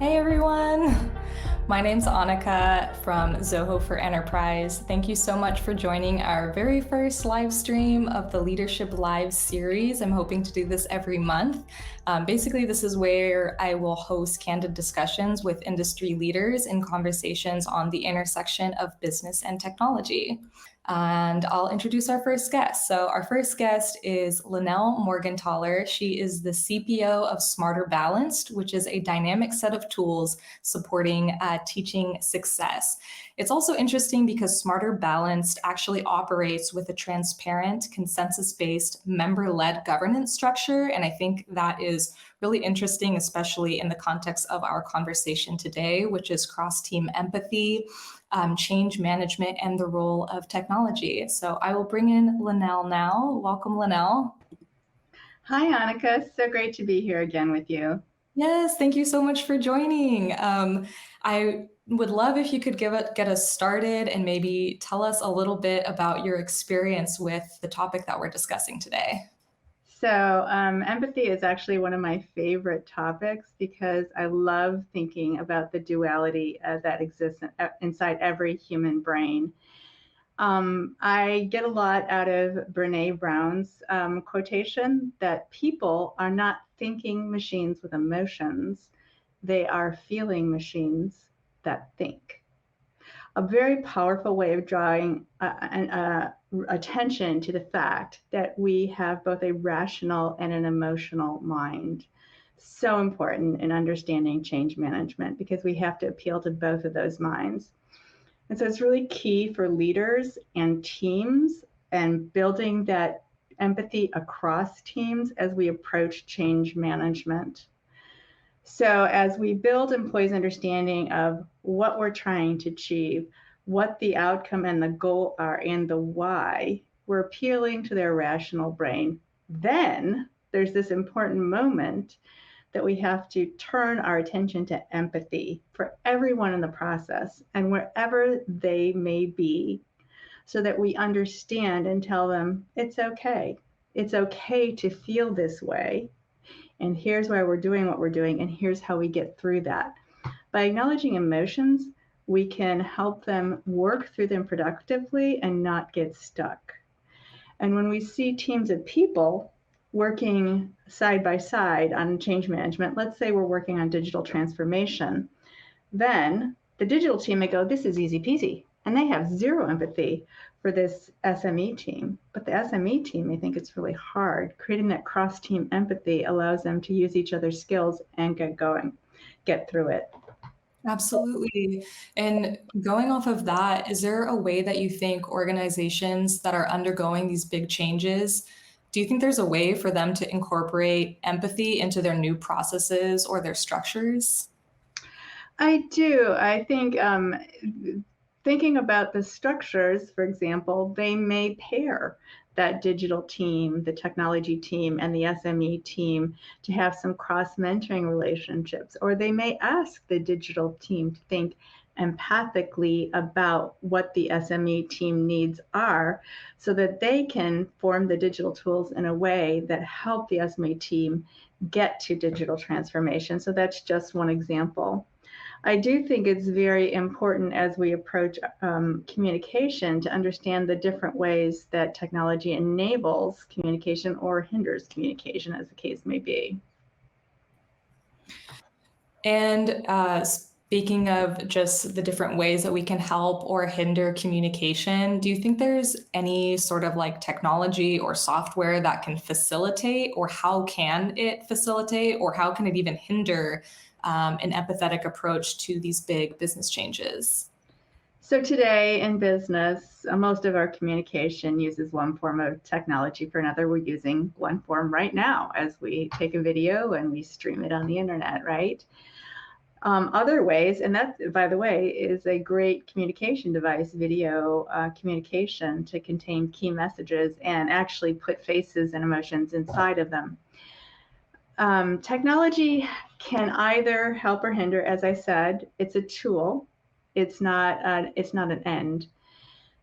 Hey everyone! My name's Annika from Zoho for Enterprise. Thank you so much for joining our very first live stream of the Leadership Live series. I'm hoping to do this every month. Basically, this is where I will host candid discussions with industry leaders in conversations on the intersection of business and technology. And I'll introduce our first guest. So, our first guest is Lynelle Morganthaler. She is the CPO of Smarter Balanced, which is a dynamic set of tools supporting teaching success. It's also interesting because Smarter Balanced actually operates with a transparent, consensus based, member led governance structure. And I think that is really interesting, especially in the context of our conversation today, which is cross team empathy, change management, and the role of technology. So I will bring in Lynelle now. Welcome, Lynelle. Hi, Annika. So great to be here again with you. Yes, thank you so much for joining. I would love if you could get us started and maybe tell us a little bit about your experience with the topic that we're discussing today. Empathy is actually one of my favorite topics because I love thinking about the duality that exists inside every human brain. I get a lot out of Brene Brown's quotation that people are not thinking machines with emotions, they are feeling machines that think. A very powerful way of drawing attention to the fact that we have both a rational and an emotional mind. So important in understanding change management because we have to appeal to both of those minds. And so it's really key for leaders and teams and building that empathy across teams as we approach change management. So as we build employees' understanding of what we're trying to achieve, what the outcome and the goal are, and the why, we're appealing to their rational brain. Then there's this important moment that we have to turn our attention to empathy for everyone in the process and wherever they may be, so that we understand and tell them it's okay. It's okay to feel this way. And here's why we're doing what we're doing, and here's how we get through that. By acknowledging emotions, we can help them work through them productively and not get stuck. And when we see teams of people working side by side on change management, let's say we're working on digital transformation, then the digital team may go, this is easy peasy. And they have zero empathy for this SME team. But the SME team may think it's really hard. Creating that cross team empathy allows them to use each other's skills and get going, get through it. Absolutely. And going off of that, is there a way that you think organizations that are undergoing these big changes, do you think there's a way for them to incorporate empathy into their new processes or their structures? I do. I think thinking about the structures, for example, they may pair that digital team, the technology team, and the SME team to have some cross mentoring relationships, or they may ask the digital team to think empathically about what the SME team needs are so that they can form the digital tools in a way that help the SME team get to digital transformation. So that's just one example. I do think it's very important as we approach communication to understand the different ways that technology enables communication or hinders communication, as the case may be. And speaking of just the different ways that we can help or hinder communication, do you think there's any sort of like technology or software that can facilitate, or how can it facilitate, or how can it even hinder an empathetic approach to these big business changes? So today in business, most of our communication uses one form of technology for another. We're using one form right now as we take a video and we stream it on the internet, right? Other ways, and that, by the way, is a great communication device, video communication to contain key messages and actually put faces and emotions inside of them. Technology can either help or hinder. As I said, it's a tool. It's not an end.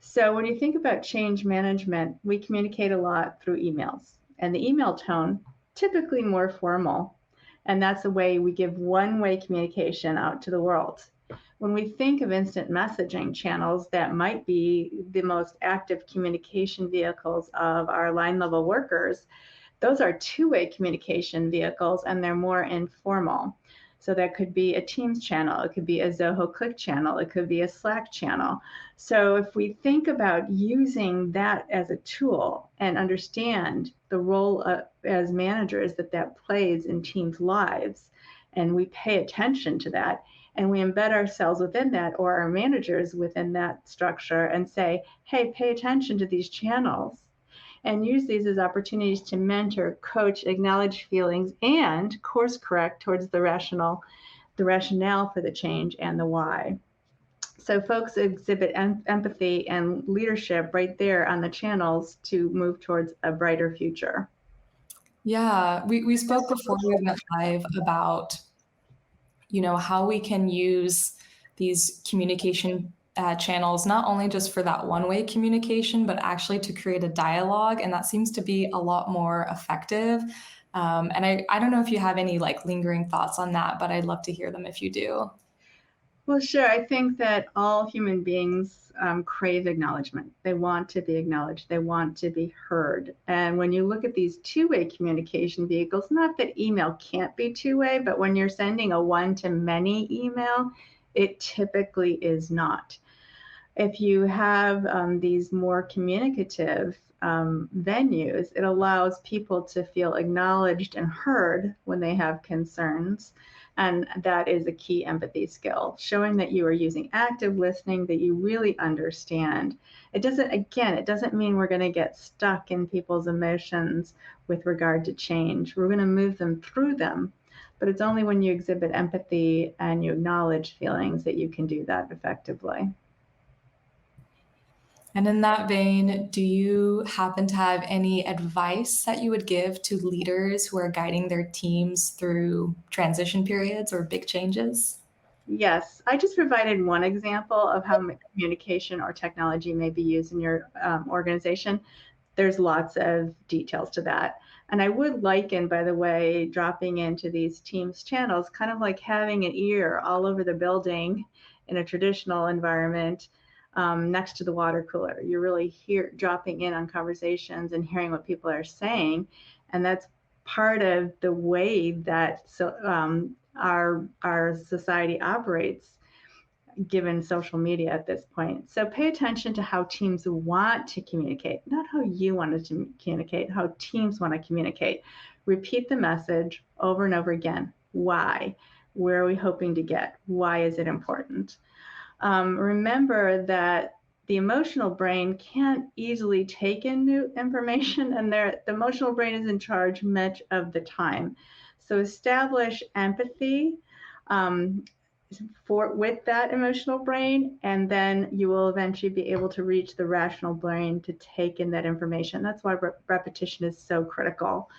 So when you think about change management, we communicate a lot through emails, and the email tone typically more formal. And that's the way we give one-way communication out to the world. When we think of instant messaging channels that might be the most active communication vehicles of our line level workers, those are two-way communication vehicles, and they're more informal. So that could be a Teams channel, it could be a Zoho Click channel, it could be a Slack channel. So if we think about using that as a tool and understand the role as managers that plays in teams' lives, and we pay attention to that, and we embed ourselves within that, or our managers within that structure, and say, hey, pay attention to these channels, and use these as opportunities to mentor, coach, acknowledge feelings, and course correct towards the rationale for the change and the why. So folks exhibit empathy and leadership right there on the channels to move towards a brighter future. Yeah, we spoke before we went live about, how we can use these communication channels, not only just for that one-way communication, but actually to create a dialogue. And that seems to be a lot more effective. And I don't know if you have any like lingering thoughts on that, but I'd love to hear them if you do. Well, sure. I think that all human beings crave acknowledgement. They want to be acknowledged. They want to be heard. And when you look at these two-way communication vehicles, not that email can't be two-way, but when you're sending a one-to-many email, it typically is not. If you have these more communicative venues, it allows people to feel acknowledged and heard when they have concerns. And that is a key empathy skill, showing that you are using active listening, that you really understand. It doesn't mean we're going to get stuck in people's emotions with regard to change. We're going to move them through them. But it's only when you exhibit empathy and you acknowledge feelings that you can do that effectively. And in that vein, do you happen to have any advice that you would give to leaders who are guiding their teams through transition periods or big changes? Yes, I just provided one example of how communication or technology may be used in your organization. There's lots of details to that. And I would liken, by the way, dropping into these Teams channels, kind of like having an ear all over the building in a traditional environment next to the water cooler. You're really dropping in on conversations and hearing what people are saying. And that's part of the way that our society operates given social media at this point. So pay attention to how teams want to communicate, not how you want to communicate, how teams want to communicate. Repeat the message over and over again. Why? Where are we hoping to get? Why is it important? Remember that the emotional brain can't easily take in new information, and the emotional brain is in charge much of the time. So establish empathy with that emotional brain, and then you will eventually be able to reach the rational brain to take in that information. That's why repetition is so critical.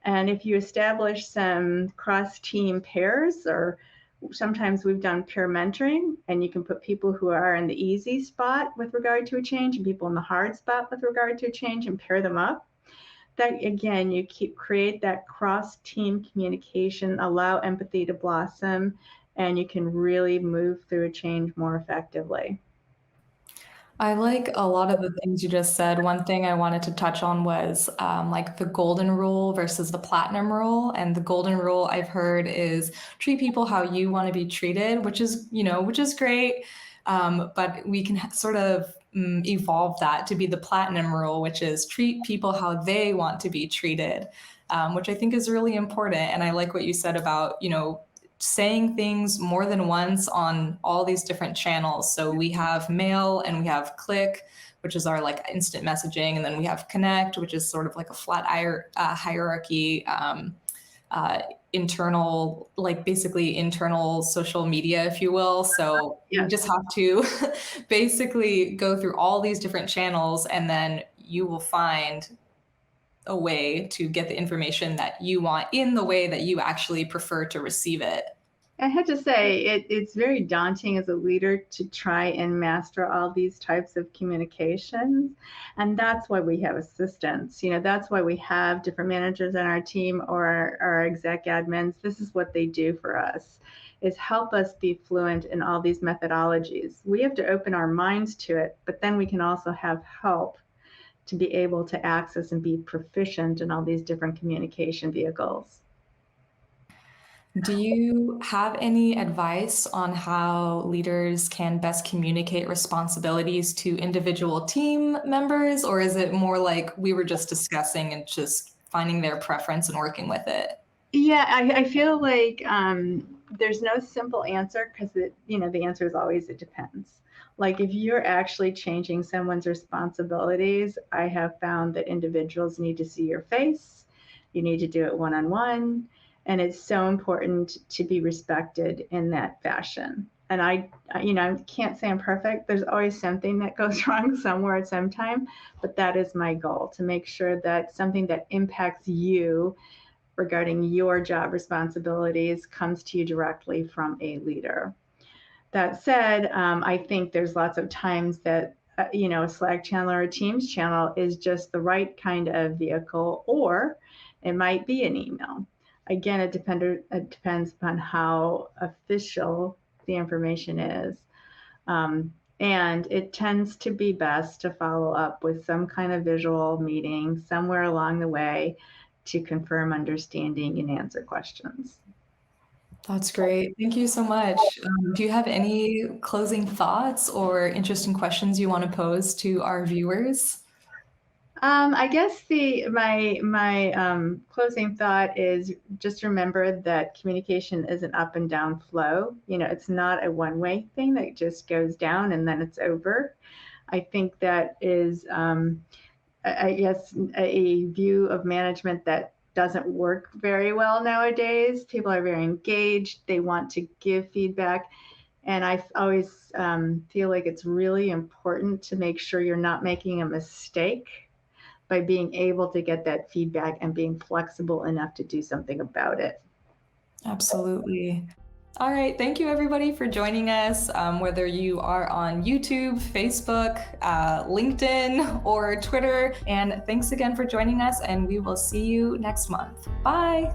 And if you establish some cross-team pairs, or sometimes we've done peer mentoring, and you can put people who are in the easy spot with regard to a change and people in the hard spot with regard to a change and pair them up. That again, you create that cross-team communication, allow empathy to blossom, and you can really move through a change more effectively. I like a lot of the things you just said. One thing I wanted to touch on was like the golden rule versus the platinum rule. And the golden rule I've heard is treat people how you want to be treated, which is great. But we can sort of evolve that to be the platinum rule, which is treat people how they want to be treated, which I think is really important. And I like what you said about, saying things more than once on all these different channels. So we have mail and we have click, which is our like instant messaging, and then we have connect, which is sort of like a flat hierarchy, internal, like basically internal social media, if you will. So you just have to basically go through all these different channels, and then you will find a way to get the information that you want in the way that you actually prefer to receive it. I had to say, it's very daunting as a leader to try and master all these types of communications. And that's why we have assistants. That's why we have different managers on our team or our exec admins. This is what they do for us, is help us be fluent in all these methodologies. We have to open our minds to it, but then we can also have help to be able to access and be proficient in all these different communication vehicles. Do you have any advice on how leaders can best communicate responsibilities to individual team members, or is it more like we were just discussing and just finding their preference and working with it? Yeah, I feel like there's no simple answer because the answer is always it depends. Like if you're actually changing someone's responsibilities, I have found that individuals need to see your face. You need to do it one on one, and it's so important to be respected in that fashion. And I can't say I'm perfect. There's always something that goes wrong somewhere at some time, but that is my goal, to make sure that something that impacts you regarding your job responsibilities comes to you directly from a leader. That said, I think there's lots of times that a Slack channel or a Teams channel is just the right kind of vehicle, or it might be an email. Again, it depends upon how official the information is. And it tends to be best to follow up with some kind of visual meeting somewhere along the way to confirm understanding and answer questions. That's great. Thank you so much. Do you have any closing thoughts or interesting questions you want to pose to our viewers? I guess my closing thought is just remember that communication is an up and down flow. It's not a one-way thing that just goes down and then it's over. I think that is, I guess, a view of management that doesn't work very well nowadays. People are very engaged. They want to give feedback. And I always feel like it's really important to make sure you're not making a mistake by being able to get that feedback and being flexible enough to do something about it. Absolutely. All right. Thank you, everybody, for joining us, whether you are on YouTube, Facebook, LinkedIn, or Twitter. And thanks again for joining us, and we will see you next month. Bye.